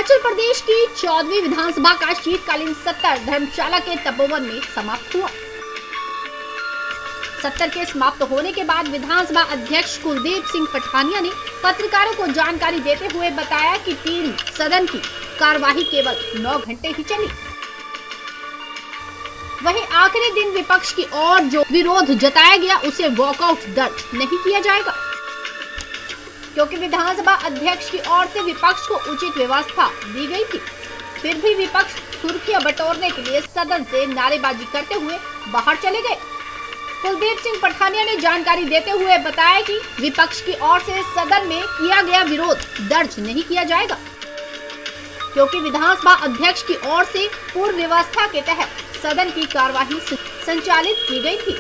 हिमाचल प्रदेश की 14वीं विधानसभा का शीतकालीन सत्र धर्मशाला के तपोवन में समाप्त हुआ। सत्र के समाप्त होने के बाद विधानसभा अध्यक्ष कुलदीप सिंह पठानिया ने पत्रकारों को जानकारी देते हुए बताया कि 3 सदन की कार्यवाही केवल 9 घंटे ही चली। वहीं आखिरी दिन विपक्ष की ओर जो विरोध जताया गया उसे वॉकआउट दर्ज नहीं किया जाएगा, क्योंकि विधानसभा अध्यक्ष की ओर से विपक्ष को उचित व्यवस्था दी गई थी। फिर भी विपक्ष सुर्खियां बटोरने के लिए सदन से नारेबाजी करते हुए बाहर चले गए। कुलदीप सिंह पठानिया ने जानकारी देते हुए बताया कि विपक्ष की ओर से सदन में किया गया विरोध दर्ज नहीं किया जाएगा, क्योंकि विधानसभा अध्यक्ष की ओर से पूर्व व्यवस्था के तहत सदन की कार्यवाही संचालित की गई थी।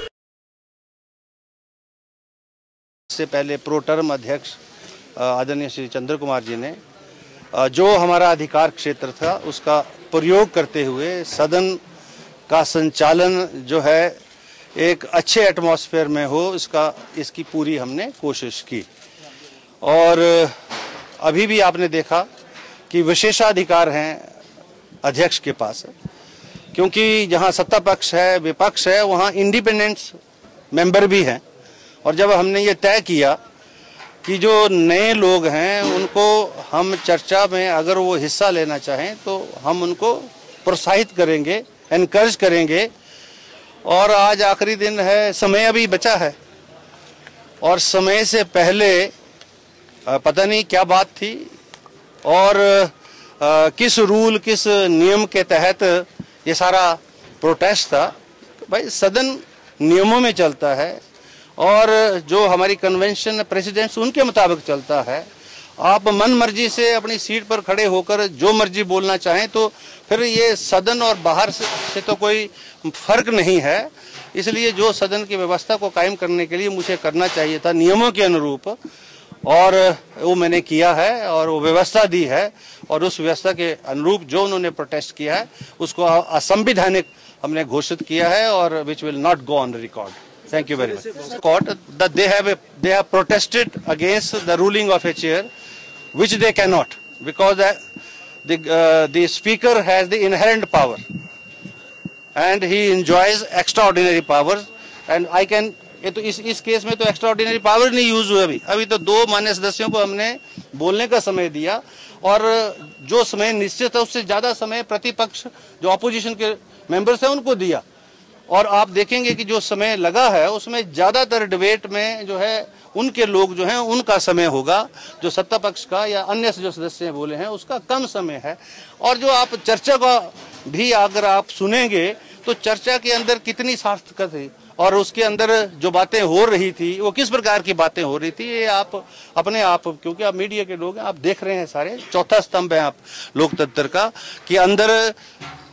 इससे पहले प्रोटर्म अध्यक्ष आदरणीय श्री चंद्र कुमार जी ने जो हमारा अधिकार क्षेत्र था उसका प्रयोग करते हुए सदन का संचालन जो है एक अच्छे एटमॉस्फेयर में हो, इसकी पूरी हमने कोशिश की। और अभी भी आपने देखा कि विशेषाधिकार हैं अध्यक्ष के पास, क्योंकि जहां सत्ता पक्ष है विपक्ष है वहां इंडिपेंडेंट मेंबर भी हैं। और जब हमने ये तय किया कि जो नए लोग हैं उनको हम चर्चा में अगर वो हिस्सा लेना चाहें तो हम उनको प्रोत्साहित करेंगे, एनकरेज करेंगे। और आज आखिरी दिन है, समय अभी बचा है और समय से पहले पता नहीं क्या बात थी और किस रूल किस नियम के तहत ये सारा प्रोटेस्ट था। भाई सदन नियमों में चलता है और जो हमारी कन्वेंशन प्रेसिडेंट्स उनके मुताबिक चलता है। आप मन मर्जी से अपनी सीट पर खड़े होकर जो मर्जी बोलना चाहें तो फिर ये सदन और बाहर से तो कोई फर्क नहीं है। इसलिए जो सदन की व्यवस्था को कायम करने के लिए मुझे करना चाहिए था नियमों के अनुरूप, और वो मैंने किया है और वो व्यवस्था दी है। और उस व्यवस्था के अनुरूप जो उन्होंने प्रोटेस्ट किया है उसको असंवैधानिक हमने घोषित किया है और which will not go on record. Thank you very much. Court that they have protested against the ruling of a chair, which they cannot, because the speaker has the inherent power, and he enjoys extraordinary powers, and I can. ये तो इस case में तो extraordinary power नहीं use हुआ। अभी तो 2 मान्य सदस्यों को हमने बोलने का समय दिया और जो समय निश्चित है उससे ज्यादा समय प्रतिपक्ष जो ऑपोजिशन के मेंबर्स हैं उनको दिया। और आप देखेंगे कि जो समय लगा है उसमें ज्यादातर डिबेट में जो है उनके लोग जो हैं उनका समय होगा, जो सत्ता पक्ष का या अन्य जो सदस्य बोले हैं उसका कम समय है। और जो आप चर्चा का भी अगर आप सुनेंगे तो चर्चा के अंदर कितनी सार्थकता थी और उसके अंदर जो बातें हो रही थी वो किस प्रकार की बातें हो रही थी, ये आप अपने आप, क्योंकि आप मीडिया के लोग हैं, आप देख रहे हैं सारे चौथा स्तंभ है आप लोकतंत्र का, कि अंदर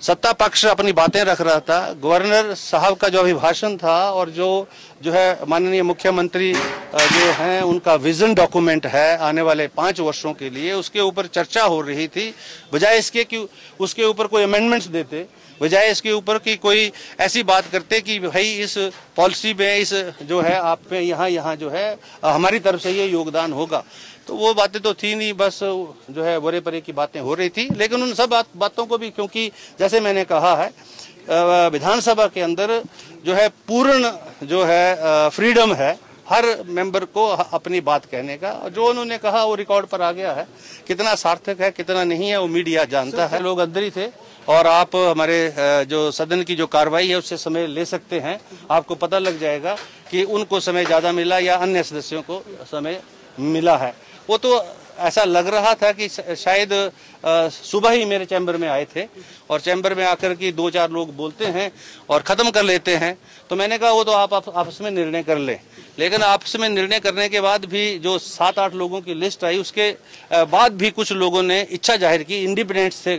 सत्ता पक्ष अपनी बातें रख रहा था। गवर्नर साहब का जो अभिभाषण था और जो है माननीय मुख्यमंत्री जो हैं उनका विजन डॉक्यूमेंट है आने वाले 5 वर्षों के लिए, उसके ऊपर चर्चा हो रही थी। बजाय इसके कि उसके ऊपर कोई अमेंडमेंट्स देते, बजाय इसके ऊपर की कोई ऐसी बात करते कि भाई इस पॉलिसी में इस जो है आप पे यहाँ जो है हमारी तरफ से ये योगदान होगा, तो वो बातें तो थी नहीं, बस जो है बड़े परे की बातें हो रही थी। लेकिन उन सब बातों को भी, क्योंकि जैसे मैंने कहा है विधानसभा के अंदर जो है पूर्ण जो है फ्रीडम है हर मेंबर को अपनी बात कहने का। जो उन्होंने कहा वो रिकॉर्ड पर आ गया है, कितना सार्थक है कितना नहीं है वो मीडिया जानता है। लोग अंदर ही थे और आप हमारे जो सदन की जो कार्रवाई है उससे समय ले सकते हैं, आपको पता लग जाएगा कि उनको समय ज्यादा मिला या अन्य सदस्यों को समय मिला है। वो तो ऐसा लग रहा था कि शायद सुबह ही मेरे चैम्बर में आए थे और चैम्बर में आकर के 2-4 लोग बोलते हैं और ख़त्म कर लेते हैं। तो मैंने कहा वो तो आप आपस में निर्णय कर लें। लेकिन आपस में निर्णय करने के बाद भी जो 7-8 लोगों की लिस्ट आई उसके बाद भी कुछ लोगों ने इच्छा जाहिर की, इंडिपेंडेंट्स थे,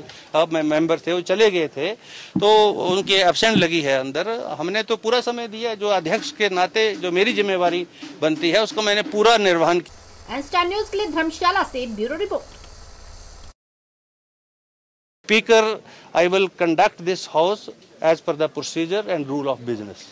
मेंबर थे, वो चले गए थे, तो उनकी एब्सेंट लगी है अंदर। हमने तो पूरा समय दिया, जो अध्यक्ष के नाते जो मेरी जिम्मेवारी बनती है उसको मैंने पूरा निर्वहन किया। स्टार न्यूज़ के लिए धर्मशाला से bureau report. Speaker, I will conduct this house as per the procedure and rule of business.